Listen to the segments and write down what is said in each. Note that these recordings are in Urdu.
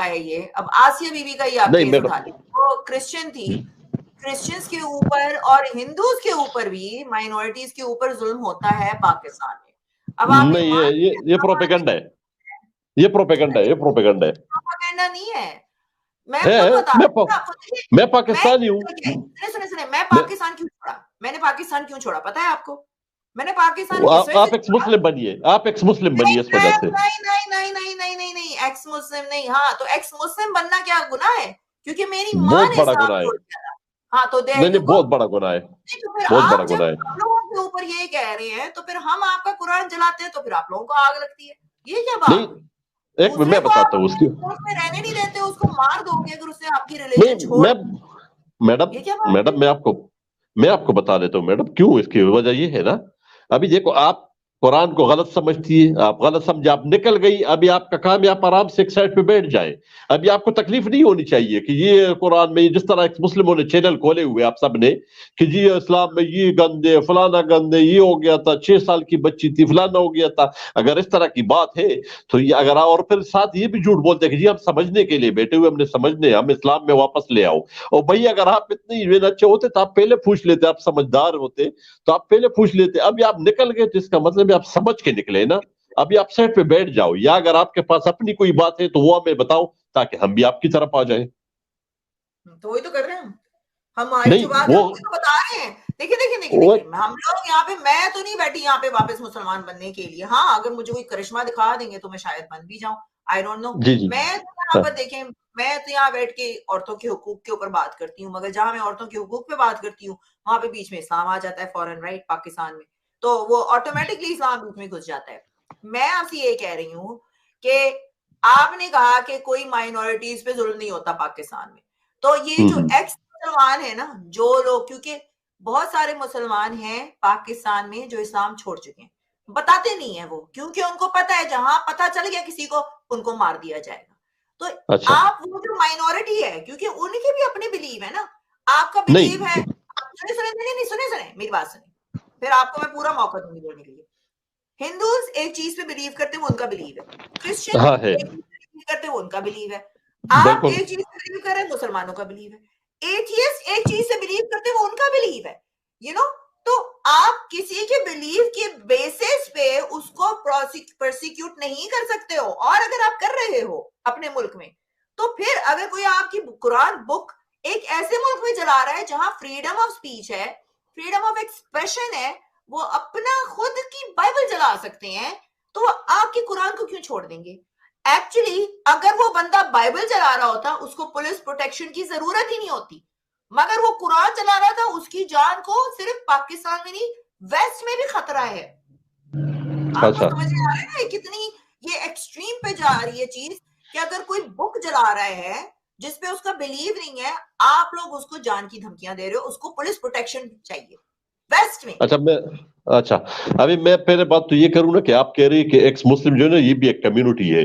ہے یہ. اب آسیہ بی بی کا ہی آپ کیس اٹھا لیں, وہ کرسچن تھی, کرسچنز کے اوپر اور ہندوز کے اوپر بھی مائنورٹیز کے اوپر ظلم ہوتا ہے پاکستان میں. اب آپ نہیں, یہ پروپیگنڈا ہے, یہ پروپیگنڈا ہے, یہ پروپیگنڈا ہے, پروپیگنڈا نہیں ہے. میں میں پاکستانی ہوں. سنیں, میں پاکستان کیوں چھوڑا, میں نے پاکستان کیوں چھوڑا پتا ہے آپ کو؟ میں نے پاکستان آپ ایکس مسلم بنیے, آپ ایکس مسلم بنیے اس وجہ سے. نہیں, ایکس مسلم نہیں. ہاں تو ایکس مسلم بننا کیا گناہ ہے؟ کیونکہ میری ماں بہت نے بڑا اسلام گناہ ہے. چھوڑ دیا تھا. ہاں تو نہیں, بہت بڑا گناہ ہے, بہت بڑا گناہ ہے. ہم لوگوں کے اوپر یہ کہہ رہے ہیں تو پھر ہم آپ کا قرآن جلاتے ہیں تو پھر آپ لوگوں کو آگ لگتی ہے, یہ کیا بات ہوئی؟ ایک میں بتاتا ہوں اس کی, رہنے نہیں دیتے, اس کو مار دو گے اگر اس نے آپ کی ریلیجن چھوڑ. میڈم میں آپ کو بتا دیتا ہوں میڈم کیوں. اس کی وجہ یہ ہے نا, ابھی دیکھو آپ قرآن کو غلط سمجھتی ہے, آپ غلط سمجھے, آپ نکل گئی. ابھی آپ کا کام ہے آپ آرام سے ایک سائڈ پہ بیٹھ جائے. ابھی آپ کو تکلیف نہیں ہونی چاہیے کہ یہ قرآن میں جس طرح مسلموں نے چینل کھولے ہوئے آپ سب نے کہ جی اسلام میں یہ گندے فلانا گندے, یہ ہو گیا تھا, 6 سال کی بچی تھی, فلانا ہو گیا تھا. اگر اس طرح کی بات ہے تو یہ اگر, اور پھر ساتھ یہ بھی جھوٹ بولتے ہیں کہ جی ہم سمجھنے کے لیے بیٹھے ہوئے, ہم نے سمجھنے, ہم اسلام میں واپس لے آؤ. اور بھائی اگر آپ اتنے اچھے ہوتے تو آپ پہلے پوچھ لیتے, آپ سمجھدار ہوتے تو آپ پہلے پوچھ لیتے. ابھی آپ نکل گئے تو اس کا مطلب آپ سمجھ کے نکلے نا. ابھی آپ سائٹ پہ بیٹھ جاؤ, یا اگر آپ کے پاس اپنی کوئی بات ہے تو وہ ہمیں بتاؤ تاکہ ہم بھی آپ کی طرف آ جائیں. تو وہی تو کر رہے ہیں ہماری جو بات ہے وہ تو بتا رہے ہیں. دیکھیں ہم لوگ یہاں پہ, میں تو نہیں بیٹھی یہاں پہ واپس مسلمان بننے کے لیے. ہاں اگر مجھے کوئی کرشمہ دکھا دیں گے تو میں شاید بن بھی جاؤں, آئی ڈونٹ نو. میں یہاں پر دیکھیں, میں تو یہاں بیٹھ کے عورتوں کے حقوق کے اوپر بات کرتی ہوں, مگر جہاں میں عورتوں کے حقوق پہ بات کرتی ہوں وہاں پہ بیچ میں اسلام آ جاتا ہے فوراً, رائٹ, پاکستان میں تو وہ آٹومیٹکلی اسلام بیچ میں گھس جاتا ہے. میں آپ سے یہ کہہ رہی ہوں کہ آپ نے کہا کہ کوئی مائنورٹیز پہ ظلم نہیں ہوتا پاکستان میں, تو یہ جو ایکس مسلمان ہے نا, جو لوگ, کیونکہ بہت سارے مسلمان ہیں پاکستان میں جو اسلام چھوڑ چکے ہیں, بتاتے نہیں ہیں وہ, کیونکہ ان کو پتا ہے جہاں پتا چل گیا کسی کو ان کو مار دیا جائے گا. تو آپ وہ جو مائنورٹی ہے, کیونکہ ان کے بھی اپنے بلیو ہے نا, آپ کا بلیو ہے. سنیں میری بات سنیں, پھر آپ کو میں پورا موقع دوں گی بولنے کے لیے. ہندوز ایک چیز پہ بلیو کرتے ہیں, وہ ان کا بلیو ہے. کرسچن ایک چیز پہ بلیو کرتے ہیں, وہ ان کا بلیو ہے. آپ ایک چیز پہ بلیو کر رہے ہیں, مسلمانوں کا بلیو ہے. ایتھیسٹ ایک چیز سے بلیو کرتے ہیں, وہ ان کا بلیو ہے. یو نو, تو آپ کسی کے بلیو کے بیسس پہ اس کو پرسیکیوٹ نہیں کر سکتے ہو. اور اگر آپ کر رہے ہو اپنے ملک میں, تو پھر اگر کوئی آپ کی قرآن بک ایک ایسے ملک میں جلا رہا ہے جہاں فریڈم آف اسپیچ ہے, فریڈم آف ایکسپریشن ہے, وہ اپنا خود کی بائبل جلا سکتے ہیں, تو وہ آپ کی قرآن کو کیوں چھوڑ دیں گے؟ ایکچولی اگر وہ بندہ بائبل چلا رہا ہوتا اس کو پولیس پروٹیکشن کی ضرورت ہی نہیں ہوتی, مگر وہ قرآن چلا رہا تھا, اس کی جان کو صرف پاکستان میں نہیں ویسٹ میں بھی خطرہ ہے. آپ کو سمجھ میں آ رہا ہے نا کتنی یہ ایکسٹریم پہ جا رہی ہے چیز, کہ اگر کوئی بک جلا رہا ہے جس پہ اس کا بلیو نہیں ہے, آپ لوگ اس کو جان کی دھمکیاں دے رہے ہو, اس کو پولیس پروٹیکشن چاہیے ویسٹ میں. اچھا ابھی میں پہلے بات تو یہ کروں نا کہ آپ کہہ رہی کہ ایکس مسلم جو ہے نا یہ بھی ایک کمیونٹی ہے,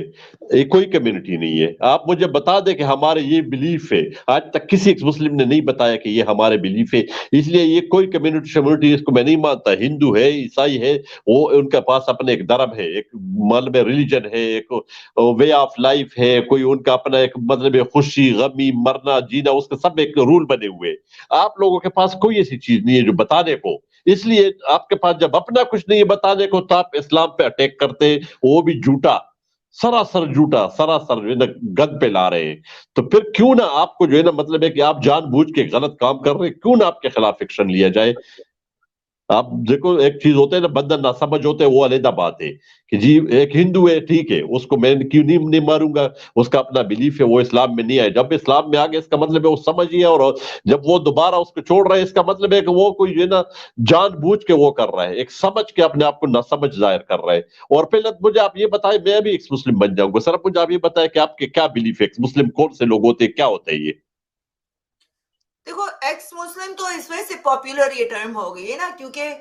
یہ کوئی کمیونٹی نہیں ہے. آپ مجھے بتا دیں کہ ہمارے یہ بلیف ہے, آج تک کسی ایکس مسلم نے نہیں بتایا کہ یہ ہمارے بلیف ہے, اس لیے یہ کوئی کمیونٹی اس کو میں نہیں مانتا. ہندو ہے, عیسائی ہے, وہ ان کے پاس اپنے ایک دھرم ہے, ایک مطلب ریلیجن ہے, ایک وے آف لائف ہے, کوئی ان کا اپنا ایک مطلب خوشی غمی مرنا جینا, اس کے سب ایک رول بنے ہوئے. آپ لوگوں کے پاس کوئی ایسی چیز نہیں ہے جو بتانے کو, اس لیے آپ کے پاس جب اپنا کچھ نہیں ہے بتانے کو تو آپ اسلام پہ اٹیک کرتے, وہ بھی جھوٹا, سراسر جھوٹا, سراسر گند پہ لا رہے ہیں. تو پھر کیوں نہ آپ کو جو ہے نا مطلب ہے کہ آپ جان بوجھ کے غلط کام کر رہے ہیں, کیوں نہ آپ کے خلاف ایکشن لیا جائے. آپ دیکھو ایک چیز ہوتے ہیں نا بندہ نہ سمجھ ہوتے ہیں, وہ علیحدہ بات ہے کہ جی ایک ہندو ہے ٹھیک ہے, اس کو میں کیوں نہیں ماروں گا, اس کا اپنا بلیف ہے, وہ اسلام میں نہیں آئے. جب اسلام میں آگے اس کا مطلب ہے وہ سمجھیے, اور جب وہ دوبارہ اس کو چھوڑ رہے ہیں اس کا مطلب ہے کہ وہ کوئی جو ہے نا جان بوجھ کے وہ کر رہا ہے, ایک سمجھ کے اپنے آپ کو نہ سمجھ ظاہر کر رہا ہے. اور پہلے مجھے آپ یہ بتائیں, میں بھی ایکس مسلم بن جاؤں گا, سر مجھے آپ یہ بتائیں کہ آپ کے کیا بلیف ہے, ایکس مسلم کون سے لوگ ہوتے ہیں, کیا ہوتا ہے یہ؟ دیکھو ایکس مسلم تو اس وجہ سے پاپولر یہ ٹرم ہو گئی ہے نا, کیونکہ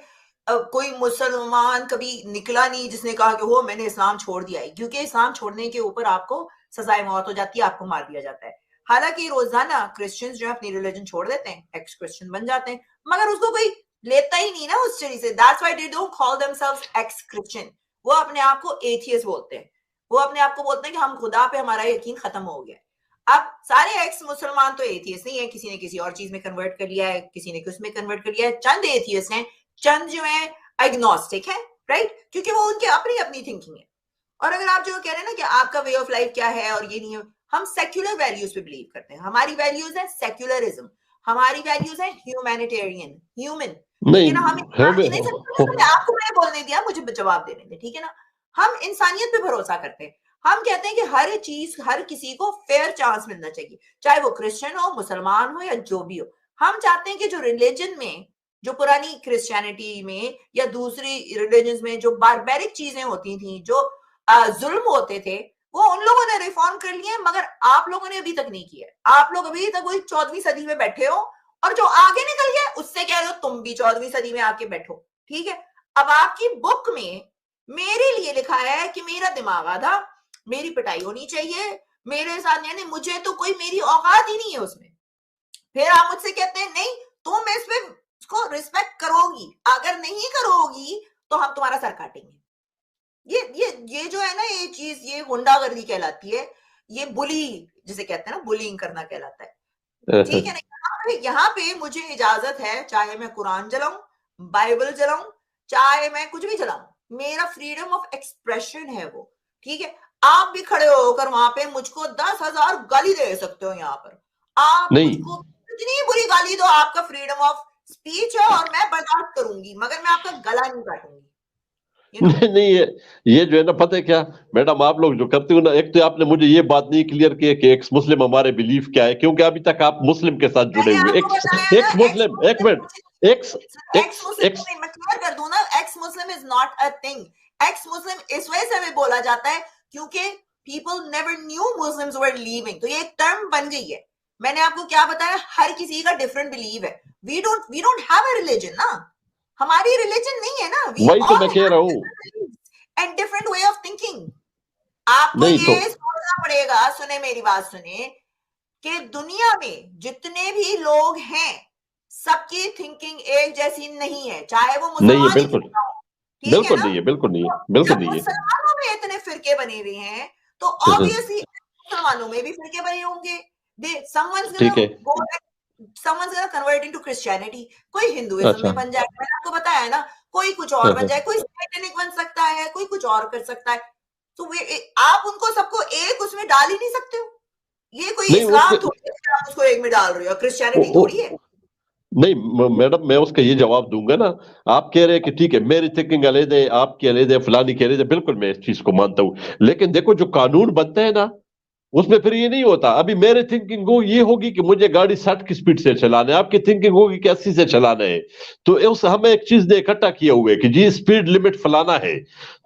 کوئی مسلمان کبھی نکلا نہیں جس نے کہا کہ وہ میں نے اسلام چھوڑ دیا ہے, کیونکہ اسلام چھوڑنے کے اوپر آپ کو سزائے موت ہو جاتی ہے, آپ کو مار دیا جاتا ہے. حالانکہ روزانہ کرسچنز جو ہے اپنی ریلیجن چھوڑ دیتے ہیں, ایکس کرسچن بن جاتے ہیں, مگر اس کو کوئی لیتا ہی نہیں نا اس چیز سے. That's why they don't call themselves ex Christian. وہ اپنے آپ کو ایتھیسٹ بولتے ہیں, وہ اپنے آپ کو بولتے ہیں کہ ہم خدا پہ ہمارا یقین ختم ہو گیا. اب سارے ایکس مسلمان تو ایتھیسٹ نہیں ہے, کسی نے کسی اور چیز میں کنورٹ کر لیا ہے, کسی نے کس میں کنورٹ کر لیا ہے, چند ایتھیسٹ ہیں, چند جو ہیں ایگنوسٹک ہیں, رائٹ, کیونکہ وہ ان کی اپنی اپنی تھنکنگ ہے. اور اگر آپ جو کہہ رہے ہیں نا کہ آپ کا وے آف لائف کیا ہے اور یہ نہیں ہے, ہم سیکولر ویلیوز پہ بلیو کرتے ہیں. ہماری ویلیوز ہے سیکولرزم, ہماری ویلیوز ہے ہیومینیٹیرین, ہیومن, ٹھیک ہے نا. ہم آپ کو میں نے بولنے دیا, مجھے جواب دینے دیں, ٹھیک ہے نا. ہم انسانیت پہ بھروسہ کرتے ہیں. ہم کہتے ہیں کہ ہر چیز, ہر کسی کو فیئر چانس ملنا چاہیے, چاہے وہ کرسچن ہو, مسلمان ہو, یا جو بھی ہو. ہم چاہتے ہیں کہ جو ریلیجن میں, جو پرانی کرسچینٹی میں یا دوسری ریلیجنز میں جو باربیرک چیزیں ہوتی تھیں, جو ظلم ہوتے تھے, وہ ان لوگوں نے ریفارم کر لیے, مگر آپ لوگوں نے ابھی تک نہیں کیا. آپ لوگ ابھی تک وہی 14ویں صدی میں بیٹھے ہو, اور جو آگے نکل گیا اس سے کہہ رہے ہو تم بھی 14ویں صدی میں آ کے بیٹھو, ٹھیک ہے. اب آپ کی بک میں میرے لیے لکھا ہے کہ میرا دماغ آدھا, میری پٹائی ہونی چاہیے, میرے ساتھ, یعنی مجھے تو کوئی میری اوقات ہی نہیں ہے اس میں. پھر آپ مجھ سے کہتے ہیں نہیں تم اس پہ اس کو ریسپیکٹ کرو گی, اگر نہیں کرو گی تو ہم تمہارا سر کاٹیں گے. یہ جو ہے نا, یہ چیز, یہ غنڈا گردی کہلاتی ہے, یہ بلی جسے کہتے ہیں نا, بلینگ کرنا کہلاتا ہے, ٹھیک ہے نا. یہاں پہ مجھے اجازت ہے, چاہے میں قرآن جلاؤں, بائبل جلاؤں, چاہے میں کچھ بھی جلاؤں, میرا فریڈم آف ایکسپریشن ہے وہ, ٹھیک ہے. آپ بھی کھڑے ہو کر وہاں پہ مجھ کو 10,000 گالی دے سکتے ہو, یہاں پر آپ مجھ کو اتنی بری گالی دو, آپ کا فریڈم آف اسپیچ ہے, اور میں برداشت کروں گی, مگر میں آپ کا گلا نہیں کاٹوں گی. نہیں, یہ جو ہے نا, پتہ ہے کیا میڈم, آپ لوگ جو کرتے ہو نا, ایک تو آپ نے مجھے یہ بات نہیں کلیئر کی کہ ایکس مسلم ہمارے بلیف کیا ہے, کیونکہ ابھی تک آپ مسلم کے ساتھ جڑے ہوئے. ایکس مسلم, ایک منٹ, ایکس میں کلیئر کر دوں نا, ex Muslim is not a thing. Ex Muslim اس وجہ سے بھی بولا جاتا ہے کیونکہ people never knew Muslims were living, تو یہ ایک ٹرم بن گئی ہے. میں نے آپ کو کیا بتایا, ہر کسی کا ڈفرنٹ بلیو ہے. We don't have a religion نا, ہماری ریلیجن نہیں ہے نا, وہی تو میں کہہ رہا ہوں, and different way of thinking. آپ کو یہ سوچنا پڑے گا, سنیں میری بات سنیں, کہ دنیا میں جتنے بھی لوگ ہیں سب کی تھنکنگ ایک جیسی نہیں ہے, چاہے وہ مسلمان ہی کیوں نہ ہو, ٹھیک ہے نا. بالکل نہیں. جب مسلمانوں میں اتنے فرقے بنے ہوئے ہیں تو obviously مسلمانوں میں بھی فرقے بنے ہوں گے. someone's gonna convert into Christianity, کوئی ہندوازم میں بن جائے, میں نے آپ کو بتایا ہے نا, کوئی کچھ اور بن جائے, کوئی سیٹنک بن سکتا ہے, کوئی کچھ اور کر سکتا ہے. تو آپ ان کو سب کو ایک اس میں ڈال ہی نہیں سکتے ہو. یہ کوئی اسلام تھوڑی ہے آپ اس کو ایک میں ڈال رہے ہو, کرسچینٹی تھوڑی ہے. نہیں میڈم, میں اس کا یہ جواب دوں گا نا. آپ کہہ رہے ہیں کہ ٹھیک ہے میری تھنکنگ علیحدہ ہے, آپ کی علیحدہ ہے, فلانی کی علیحدہ, بالکل میں اس چیز کو مانتا ہوں, لیکن دیکھو جو قانون بنتا ہے نا, اس میں پھر یہ نہیں ہوتا. ابھی میری تھنکنگ یہ ہوگی کہ مجھے گاڑی 60 کی سپیڈ سے چلانا ہے, آپ کی تھنکنگ ہوگی کہ 80 سے چلانا ہے. تو اس ہمیں ایک چیز نے اکٹھا کیا ہوئے کہ جی سپیڈ لمٹ فلانا ہے,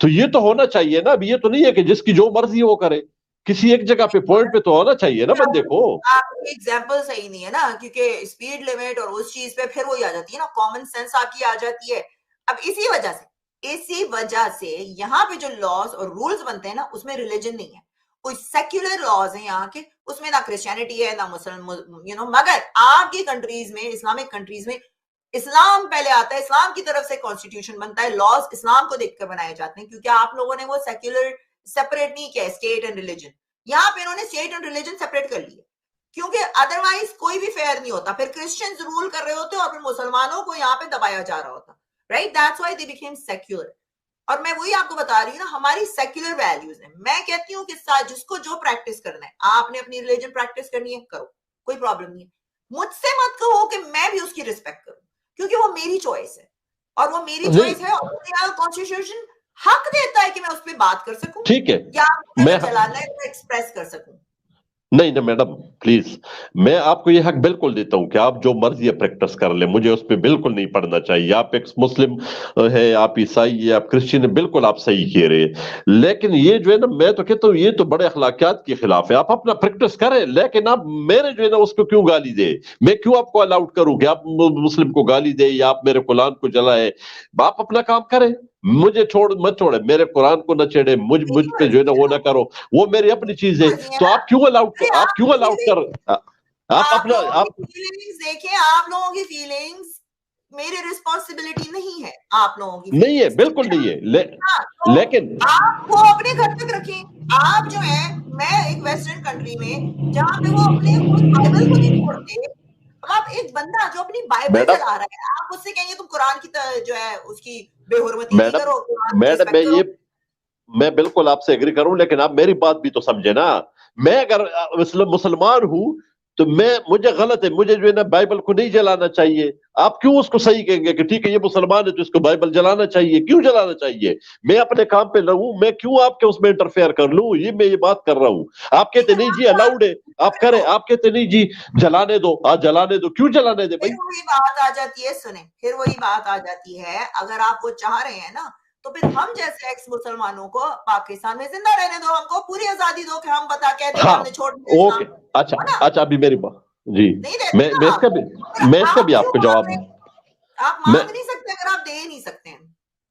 تو یہ تو ہونا چاہیے نا. ابھی یہ تو نہیں ہے کہ جس کی جو مرضی وہ کرے, کسی ایک جگہ پہ پوائنٹ پہ تو ہونا چاہیے نا بندے کو. آپ کی ایگزامپل صحیح نہیں ہے نا, کیونکہ اسپیڈ لمٹ اور اس چیز پہ پھر وہی آ جاتی ہے نا, کامن سینس آپ کی آ جاتی ہے. اب اسی وجہ سے یہاں پہ جو لاز اور رولز بنتے ہیں نا, اس میں ریلیجن نہیں ہے, کوئی سیکولر لاز ہیں یہاں کے, اس میں نہ کرسچینٹی ہے نہ مسلم, مگر آپ کی کنٹریز میں, اسلامک کنٹریز میں اسلام پہلے آتا ہے, اسلام کی طرف سے کانسٹیٹیوشن بنتا ہے, لاز اسلام کو دیکھ کر بنائے جاتے ہیں, کیونکہ آپ لوگوں نے وہ سیکولر سیپریٹ نہیں کیا اسٹیٹ اینڈ ریلیجن. یہاں پہ انہوں نے اسٹیٹ اینڈ ریلیجن سیپریٹ کر لیے, کیونکہ ادروائز کوئی بھی فیئر نہیں ہوتا. پھر کرسچنز رول کر رہے ہوتے اور پھر مسلمانوں کو یہاں پہ دبایا جا رہا ہوتا, right. That's why they became secular. اور میں وہی آپ کو بتا رہی ہوں نا, ہماری سیکولر ویلیوز ہیں. میں کہتی ہوں کہ جس کو جو پریکٹس کرنا ہے, آپ نے اپنی ریلیجن پریکٹس کرنی ہے, کرو, کوئی پرابلم نہیں ہے. مجھ سے مت کہو کہ میں بھی اس کی رسپیکٹ کروں, کیونکہ وہ میری چوائس ہے, اور وہ میری چوائس ہے, اور کانسٹیٹیوشن حق دیتا ہے کہ میں اس پہ بات کر سکوں, ٹھیک ہے, یا میں چلانا ہے تو ایکسپریس کر سکوں. نہیں میڈم پلیز, میں آپ کو یہ حق بالکل دیتا ہوں کہ آپ جو مرضی پریکٹس کر لیں, مجھے اس پہ بالکل نہیں پڑھنا چاہیے. آپ ایک مسلم ہے, آپ عیسائی ہے, آپ کرسچن ہے, بالکل آپ صحیح کہہ رہے ہیں. لیکن یہ جو ہے نا, میں تو کہتا ہوں یہ تو بڑے اخلاقیات کے خلاف ہے. آپ اپنا پریکٹس کریں, لیکن آپ میرے جو ہے نا اس کو کیوں گالی دے, میں کیوں آپ کو الاؤڈ کروں کہ آپ مسلم کو گالی دے یا آپ میرے قرآن کو جلائے. آپ اپنا کام کریں, مجھے مت چھوڑے, میرے قرآن کو نہ چھیڑے, مجھ پہ جو ہے نا وہ نہ کرو, وہ میری اپنی چیز ہے. تو آپ کیوں الاؤڈ کر, آپ اپنا دیکھیں, آپ لوگوں کی فیلنگز میری رسپانسبلٹی نہیں ہے, آپ لوگوں کی نہیں ہے, بالکل نہیں ہے. لیکن آپ کو اپنے گھر تک رکھیں, آپ جو ہے میں ایک ویسٹرن کنٹری میں جہاں پہ وہ اپنے بائبل کو نہیں چھوڑتے، اب آپ ایک بندہ جو اپنی بائبل میڈم چلا رہا ہے آپ اس سے کہیں گے تم قرآن کی جو ہے اس کی بے حرمتی نہیں میڈم کرو، قرآن کی میڈم رسپیکٹ کرو. میں بالکل آپ سے ایگری کروں، لیکن آپ میری بات بھی تو سمجھے نا. میں اگر مسلمان ہوں تو مجھے غلط ہے، مجھے جو ہے نا بائبل کو نہیں جلانا چاہیے. آپ کیوں اس کو صحیح کہیں گے کہ ٹھیک ہے یہ مسلمان ہے تو اس کو بائبل جلانا چاہیے؟ کیوں جلانا چاہیے؟ میں اپنے کام پہ لگوں، میں کیوں آپ کے اس میں انٹرفیئر کر لوں؟ میں یہ بات کر رہا ہوں. آپ کہتے نہیں جی الاؤڈ ہے، آپ کریں. آپ کہتے نہیں جی جلانے دو، جلانے دو. کیوں جلانے دے بھائی؟ پھر وہی بات آ جاتی ہے، سنیں، پھر وہی بات آ جاتی ہے، اگر آپ وہ چاہ رہے ہیں نا تو پھر ہم جیسے ایکس مسلمانوں کو پاکستان میں زندہ رہنے دو، ہم کو پوری آزادی دو کہ ہم کہہ دیں کہ ہاں ہم نے چھوڑ دیا اوکے. اسلام، اچھا ہے نا؟ اچھا ابھی میری بات جی، نہیں دیتے نا آپ، میں اس کا بھی آپ آپ کیوں کو مانگ جواب رہے ہیں؟ آپ میں مانگ نہیں سکتے اگر آپ دے نہیں سکتے ہیں.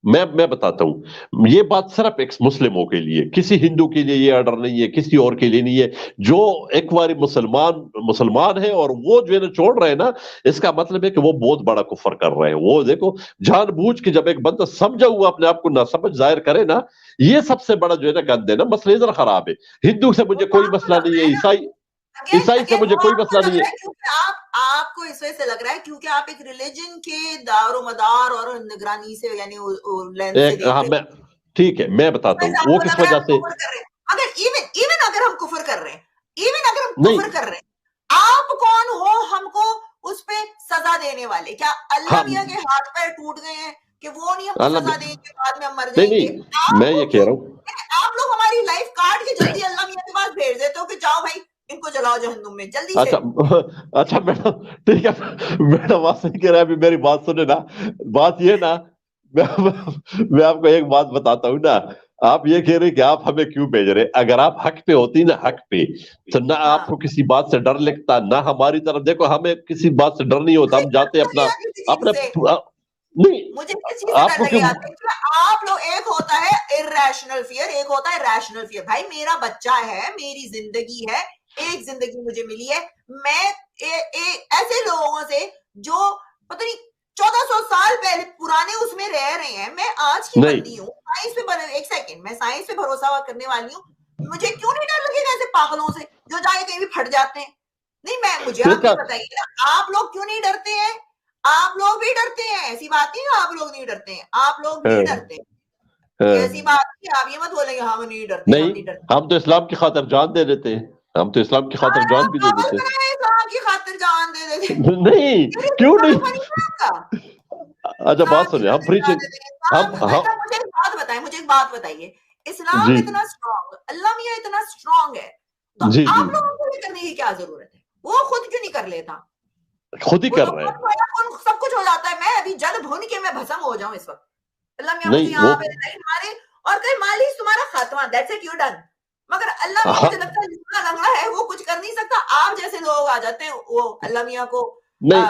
میں بتاتا ہوں. یہ بات صرف ایکس مسلموں کے لیے، کسی ہندو کے لیے یہ آرڈر نہیں ہے، کسی اور کے لیے نہیں ہے. جو ایک بار مسلمان ہے اور وہ جو ہے نا چھوڑ رہے ہیں نا، اس کا مطلب ہے کہ وہ بہت بڑا کفر کر رہے ہیں. وہ دیکھو جان بوجھ کے جب ایک بندہ سمجھا ہوا اپنے آپ کو نہ سمجھ ظاہر کرے نا، یہ سب سے بڑا جو ہے نا گند ہے نا. مسئلہ ادھر خراب ہے. ہندو سے وہ مجھے تو کوئی آپ کو مسئلہ لگ نہیں رہا ہے، ہے نا، عیسائی سے مجھے وہ کوئی آپ کو مسئلہ لگ نہیں رہا ہے. ہے کیونکہ آپ کو اس وجہ سے لگ رہا ہے کیونکہ آپ ایک ریلیجن کے دار و مدار اور نگرانی سے یعنی لینس سے دیکھ رہے ہیں. ٹھیک ہے میں اس بتاتا وجہ ہوں سے آپ وہ کو کس لگ رہا ہے وجہ ہم سے. کفر کر رہے ہیں. اگر اگر ہم کفر کر رہے ہیں، اگر ہم نہیں کفر کر رہے ہیں، آپ کون ہو ہم کو اس پہ سزا دینے والے؟ کیا اللہ ہاں میاں کے ہاتھ پیر ٹوٹ گئے ہیں کہ وہ نہیں ہم کو اللہ سزا دیں گے بعد میں ہم مر نہیں جائیں گے؟ نہیں آپ میں کو یہ کہہ کیوں، رہا ہوں. آپ لوگ ہماری لائف کاٹ کے جلدی اللہ میاں کے پاس بھیج دیتے ہو کہ جاؤ بھائی ان کو جلاؤ جہنم میں جلدی سے. اچھا اچھا میڈم ٹھیک ہے، میڈم بات نہیں کہہ رہا. ابھی میری بات سنے نا. بات یہ نا، میں آپ کو ایک بات بتاتا ہوں نا. آپ یہ کہہ رہے کہ آپ ہمیں کیوں بھیج رہے؟ اگر آپ حق پہ ہوتی نا، حق پہ، تو نہ ہاں آپ کو کسی بات سے ڈر لگتا، نہ ہماری طرف. دیکھو ہمیں کسی بات سے ڈر نہیں ہوتا، مجھے ہم ڈر جاتے نہیں اپنا لگا کسی چیز سے، نہیں. مجھے کس چیز سے آپ ڈر کو لگے کیوں؟ آتے ہیں کہ آپ لوگ، ایک ہوتا ہے irrational fear، ایک ہوتا ہے rational fear. بھائی میرا بچہ ہے، میری زندگی ہے، ایک زندگی مجھے ملی ہے، میں ایسے لوگوں سے جو پتہ نہیں 1400 سال پہلے پرانے اس میں رہ رہے ہیں، میں آج کی نہیں بندی ہوں، سائنس پہ ایک سیکنڈ میں سائنس پہ بھروسہ کرنے والی ہوں. مجھے کیوں نہیں ڈر لگے گا ایسے پاگلوں سے جو جا کے کہیں بھی پھٹ جاتے ہیں؟ نہیں مجھے آپ یہ بتائیے نا، آپ لوگ کیوں نہیں ڈرتے ہیں؟ آپ لوگ بھی ڈرتے ہیں، ایسی بات نہیں آپ لوگ نہیں ڈرتے ہیں، آپ لوگ بھی ڈرتے ہیں. یہ ایسی بات نہیں، آپ یہ مت بولیں گے ہم نہیں ڈرتے، ہم نہیں، نہیں ڈرتے. ہم تو اسلام کی خاطر جان دے دیتے ہیں. ہم تو اسلام کی خاطر جان بھی دے پاگل دیتے بنائے اسلام کی خاطر جان دے دیتے. نہیں. کیوں نہیں؟ اچھا بات اسلام کی سنیں، ہم خاطر جان پریچنگ دیتے ہیں. اچھا مجھے ایک بات بتائیے، اسلام جی اتنا اسٹرانگ، اللہ میاں اتنا اسٹرانگ ہے، تو جی جی آپ لوگوں کو یہ کرنے کی کیا ضرورت ہے؟ وہ خود کیوں نہیں کر لیتا؟ خود ہی وہ کر تو رہے ہیں. سب کچھ ہو جاتا ہے. میں ابھی جل بھن کے میں بھسم ہو جاؤں اس وقت، اللہ میاں مجھے نہیں وہ یہاں پہ مارے اور کہ مالی تمہارا خاتمہ، دیٹس اٹ، یو ڈن. مگر اللہ میاں مجھے لگتا ہے جتنا لنگڑا ہے وہ کچھ کر نہیں سکتا. آپ جیسے لوگ آ جاتے ہیں وہ اللہ میاں کو نہیں،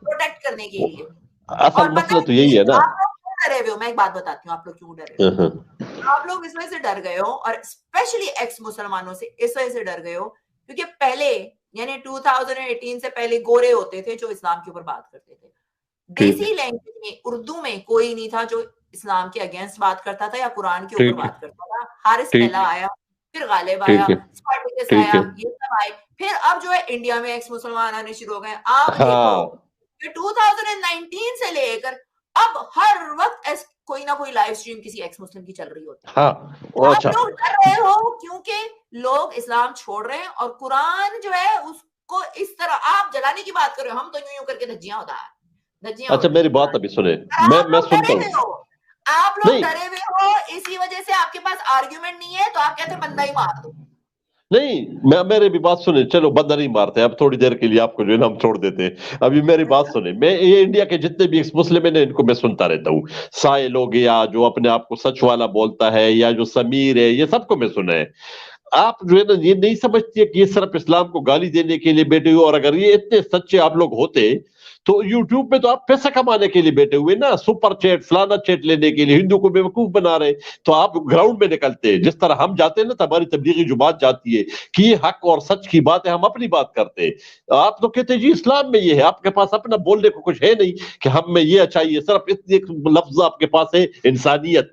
پروٹیکٹ کرنے کے لیے. اصل اور پتہ مسئلہ تو یہی ہے نا. آپ لوگ کیوں ڈرے ہوئے ہو؟ میں ایک بات بتاتی ہوں آپ لوگ کیوں ڈرے ہو. آپ لوگ اس وجہ سے ڈر گئے ہو، اور اسپیشلی ایکس مسلمانوں سے اس وجہ سے ڈر گئے ہو کیونکہ پہلے یعنی 2018 سے پہلے گورے ہوتے تھے جو اسلام کے اوپر بات کرتے تھے. دیسی لینگویج میں اردو میں کوئی نہیں تھا جو اسلام کے اگینسٹ بات کرتا تھا یا قرآن کے اوپر بات کرتا تھا. حارث پہلا آیا، پھر غالب آیا، اسپارٹیکس آیا، یہ سب آئے. پھر اب جو ہے انڈیا میں ایکس مسلمان آنے شروع ہو گئے. آپ دیکھو کہ 2019 سے لے کر اب ہر وقت کوئی نہ کوئی لائیو سٹریم کسی ایکس مسلم کی چل رہی ہوتی ہے. آپ لوگ ڈر رہے ہو کیونکہ لوگ اسلام چھوڑ رہے ہیں، اور قرآن جو ہے اس کو اس طرح آپ جلانے کی بات کر رہے ہو. ہم تو یوں کر کے دھجیاں ہوتا ہے، دھجیاں اچھا اڑ رہی میری ہیں بات قرآن. ابھی سنیں، آپ میں لوگ سنتا ڈرے ہوں. ہوئے ہو، آپ لوگ نہیں ڈرے ہوئے ہو، اسی وجہ سے آپ کے پاس آرگیومنٹ نہیں ہے تو آپ کہتے ہیں بندہ ہی مار دو. نہیں، میرے بھی بات سنیں. چلو بندہ نہیں مارتے، اب تھوڑی دیر کے لیے آپ کو جو ہے نا ہم چھوڑ دیتے ہیں. ابھی میری بات سنیں. میں یہ انڈیا کے جتنے بھی ایکس مسلم ہیں ان کو میں سنتا رہتا ہوں. سائل ہو گیا جو اپنے آپ کو سچ والا بولتا ہے، یا جو سمیر ہے، یہ سب کو میں سنا ہے. آپ جو ہے نا یہ نہیں سمجھتے کہ یہ صرف اسلام کو گالی دینے کے لیے بیٹھے ہوئے، اور اگر یہ اتنے سچے آپ لوگ ہوتے تو یوٹیوب پہ تو آپ پیسہ کمانے کے لیے بیٹھے ہوئے نا، سپر چیٹ فلانا چیٹ لینے کے لیے. ہندو کو بیوقوف بنا رہے. تو آپ گراؤنڈ میں نکلتے جس طرح ہم جاتے ہیں نا، تو ہماری تبلیغی جو بات جاتی ہے کہ یہ حق اور سچ کی بات ہے، ہم اپنی بات کرتے. آپ تو کہتے جی اسلام میں یہ ہے، آپ کے پاس اپنا بولنے کو کچھ ہے نہیں کہ ہم میں یہ چاہیے. صرف اتنے لفظ آپ کے پاس ہے، انسانیت.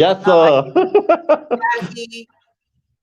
Yes,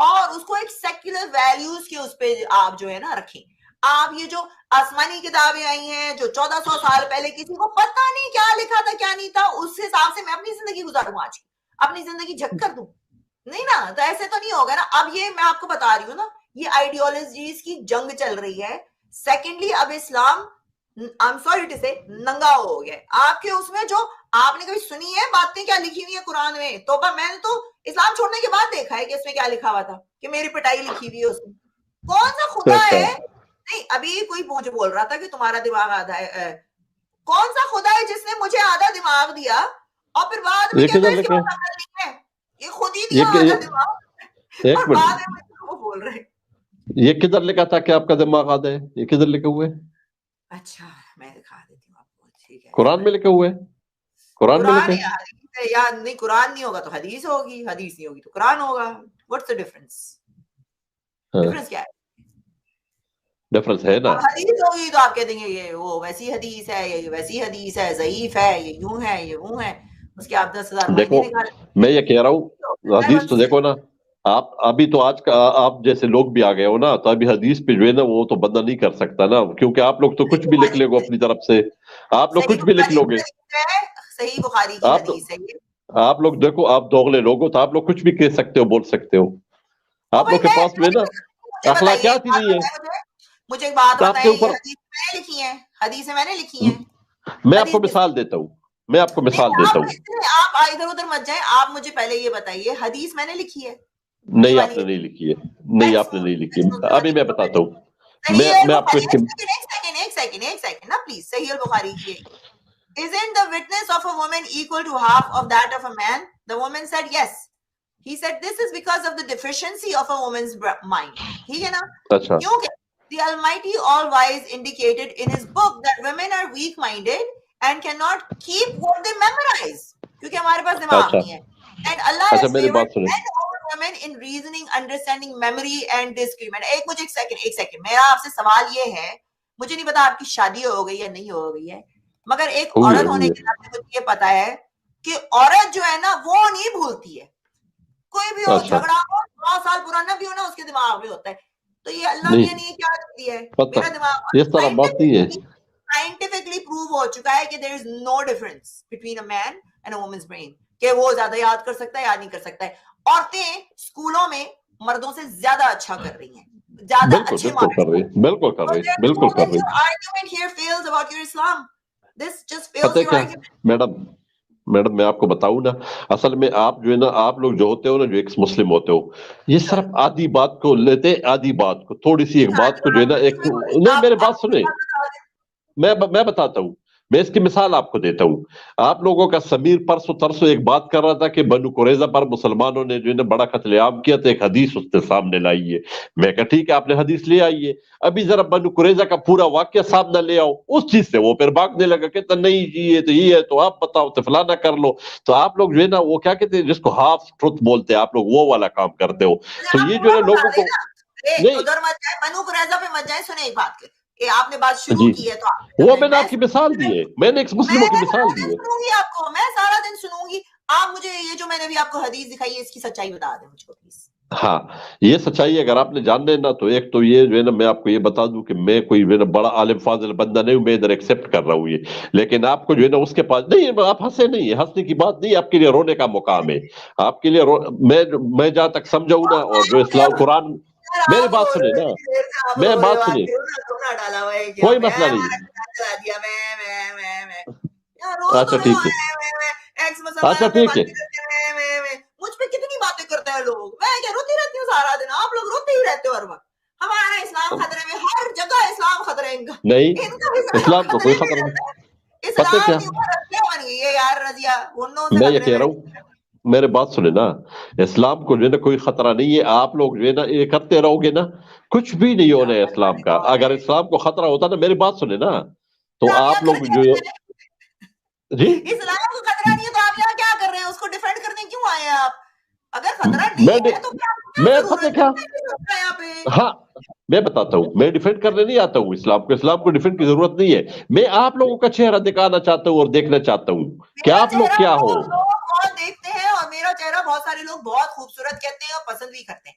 اور اس کو ایک سیکولر ویلیوز کے اس پہ آپ جو ہے نا رکھیں. آپ یہ جو آسمانی کتابیں آئی ہیں جو 1400 سال پہلے کسی کو پتہ نہیں کیا لکھا تھا کیا نہیں تھا, اس حساب سے میں اپنی زندگی گزاروں, آج اپنی زندگی جھک کر دوں, نہیں نا, تو ایسے تو نہیں ہوگا نا. اب یہ میں آپ کو بتا رہی ہوں نا, یہ آئیڈیالوجیز کی جنگ چل رہی ہے. سیکنڈلی اب اسلام I'm sorry to say ننگا ہو گیا. آپ کے اس میں جو آپ نے کبھی سنی ہے باتیں کیا لکھی ہوئی ہیں قرآن میں, توبہ میں نے تو اسلام چھوڑنے کے بعد دیکھا ہے کہ اس میں کیا لکھا ہوا تھا, کہ میری پٹائی لکھی ہوئی ہے اس میں. کون سا خدا ہے, نہیں ابھی کوئی مجھے بول رہا تھا کہ تمہارا دماغ آدھا ہے, کون سا خدا ہے جس نے مجھے آدھا دماغ دیا اور پھر بعد میں کہتا ہے اس کے پاس عقل نہیں ہے, یہ خود ہی دیا آدھا دماغ اور بعد میں وہ بول رہے. یہ کدھر لکھا تھا کہ آپ کا دماغ آدھا ہے, یہ کدھر لکھے ہوئے؟ اچھا میں دکھا دیتی ہوں آپ کو, ٹھیک ہے. قرآن میں لکھے ہوئے, قرآن میں لکھے یا نہیں, قرآن نہیں ہوگا تو حدیث ہوگی, حدیث نہیں ہوگی تو قرآن ہوگا. واٹس دی ڈفرنس, ڈفرنس کیا ہے؟ ڈفرنس ہے نا, حدیث ہوگی تو آپ کہہ دیں گے یہ وہ ویسی حدیث ہے, یہ ویسی حدیث ہے, ضعیف ہے, یہ یوں ہے, یہ وہ ہے, اس کے آپ 10,000 دیکھو میں یہ کہہ رہا ہوں حدیث تو دیکھو نا, آپ ابھی تو آج کا آپ جیسے لوگ بھی آ گئے ہو نا, تو ابھی حدیث پہ جو ہے نا وہ تو بندہ نہیں کر سکتا نا, کیونکہ آپ لوگ تو کچھ بھی لکھ لے گو اپنی طرف سے, آپ لوگ کچھ بھی لکھ لو گے. صحیح بخاری کی حدیث ہے یہ, آپ لوگ دیکھو آپ دوغلے لوگ ہو تو آپ لوگ کچھ بھی کہہ سکتے ہو, بول سکتے ہو, آپ لوگ کے پاس میں نا اخلاقیات ہی نہیں ہے. مجھے ایک بات بتائیں, یہ حدیث میں نے لکھی ہے, حدیثیں میں نے لکھی ہیں, میں آپ کو مثال دیتا ہوں, میں آپ کو مثال دیتا ہوں. آپ ادھر ادھر مت جائیں, آپ مجھے پہلے یہ بتائیے حدیث میں نے لکھی ہے؟ نہیں آپ نے نہیں لکھی ہے, نہیں آپ نے نہیں لکھی ہے, ابھی میں بتاتا ہوں. میں آپ کو ایک سیکنڈ نا پلیز, صحیح البخاری کی ہے. Isn't the witness of a woman equal to half of that of a man? The woman said yes. He said this is because of the deficiency of a woman's mind. ٹھیک ہے نا, کیونکہ the Almighty All-Wise indicated in his book that women are weak-minded and cannot keep what they memorize. کیونکہ ہمارے پاس دماغ نہیں ہے. And Allah has favored men over women in reasoning, understanding, memory and discrimination. ایک سیکنڈ, میرا آپ سے سوال یہ ہے, مجھے نہیں پتا آپ کی شادی ہو گئی یا نہیں ہو گئی ہے, مگر ایک عورت ہونے کے ناطے مجھے یہ پتا ہے کہ عورت جو ہے نا وہ نہیں بھولتی ہے. کوئی بھی ہو, جھگڑا ہو 100 سال پرانا بھی ہو نا, اس کے دماغ میں ہوتا ہے. تو یہ اللہ نے نہیں کیا کرتی ہے, میرا دماغ سائنٹیفکلی پروو ہو چکا ہے کہ there is no difference between a man and a woman's brain, کہ وہ زیادہ یاد کر سکتا ہے یا نہیں کر سکتا ہے. عورتیں اسکولوں میں مردوں سے زیادہ اچھا کر رہی ہیں, زیادہ اچھے مارکس کر رہی ہیں, بالکل کر رہی ہیں, بالکل کر رہی ہیں. argument here fails about your Islam. This just fails your argument. Madam میں آپ کو بتاؤں نا, اصل میں آپ جو ہے نا, آپ لوگ جو ہوتے ہو نا, جو ایکس مسلم ہوتے ہو, یہ صرف آدھی بات کو لیتے, آدھی بات کو, تھوڑی سی ایک بات کو جو ہے نا, ایک نہیں میرے بات سنیں, میں بتاتا ہوں, میں اس کی مثال آپ کو دیتا ہوں. آپ لوگوں کا سمیر پرسوں ترسوں ایک بات کر رہا تھا کہ بنو قریظہ پر مسلمانوں نے جو ہے نا بڑا قتل عام کیا, تو ایک حدیث اس نے سامنے لائی ہے. میں کہا ٹھیک ہے آپ نے حدیث لے آئیے, ابھی ذرا بنو قریظہ کا پورا واقعہ سامنے لے آؤ, اس چیز سے وہ پھر بھاگنے لگا, کہتا نہیں جی یہ تو یہ ہے, تو آپ بتاؤ تو فلانا کر لو. تو آپ لوگ جو ہے نا وہ کیا کہتے ہیں, جس کو ہاف ٹروتھ بولتے ہیں, آپ لوگ وہ والا کام کرتے ہو. تو یہ جو ہے لوگوں کو ادھر مت جائیں, بنو قریظہ پہ مت جائیں, سنیں ایک بات کہ آپ نے بات شروع کی ہے تو وہ میں نے آپ کی مثال دی ہے, میں نے ایک مسلموں کی مثال دی ہے. سنوں گی آپ کو, میں سارا دن سنوں گی, آپ مجھے یہ جو میں نے بھی آپ کو حدیث دکھائی ہے اس کی سچائی بتا دیں مجھ کو پلیز. ہاں یہ سچائی اگر آپ نے جاننا ہے نا, تو ایک تو یہ جو ہے نا, میں آپ کو یہ بتا دوں کہ میں کوئی جو ہے نا بڑا عالم فاضل بندہ نہیں ہوں, میں ادھر ایکسپٹ کر رہا ہوں یہ, لیکن آپ کو جو ہے نا اس کے پاس نہیں, آپ ہنسے نہیں, ہنسنے کی بات نہیں, آپ کے لیے رونے کا مقام ہے, آپ کے لیے میں جہاں تک سمجھاؤں نا, اور جو اسلام قرآن, میری بات سنیں نا, میں بات سنیں, کوئی مسئلہ نہیں. اچھا ٹھیک ہے, اچھا ٹھیک ہے, مجھ پہ کتنی باتیں کرتے ہیں لوگ, میں کیا روتی رہتی ہوں سارا دن, آپ لوگ روتے ہی رہتے ہو ہر وقت. ہمارا اسلام خطرے میں, ہر جگہ اسلام خطرے ان کا نہیں, اسلام کو کوئی خطرہ نہیں. پتہ کیا میں یہ کہہ رہا ہوں, میرے بات سنیں نا, اسلام کو جو ہے نا کوئی خطرہ نہیں ہے. آپ لوگ جو ہے نا یہ کرتے رہو گے نا, کچھ بھی نہیں ہونا ہے اسلام کا. اگر اسلام کو خطرہ ہوتا نا, میری بات سنیں نا, تو آپ لوگ جو جی اسلام کو خطرہ نہیں ہے تو آپ یہاں کیا کر رہے ہیں, اس کو ڈیفینڈ کرنے کیوں آئے ہیں آپ؟ اگر خطرہ نہیں ہے تو میں پتہ کیا, ہاں میں بتاتا ہوں, میں ڈیفینڈ کرنے نہیں آتا ہوں اسلام کو, اسلام کو ڈیفینڈ کی ضرورت نہیں ہے. میں آپ لوگوں کا چہرہ دکھانا چاہتا ہوں اور دیکھنا چاہتا ہوں کہ آپ لوگ کیا ہو. بہت دیکھتے ہیں, اور میرا چہرہ بہت سارے لوگ بہت خوبصورت کہتے ہیں اور پسند بھی کرتے ہیں.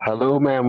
Hello, ma'am.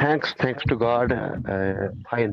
Thanks to God. Fine.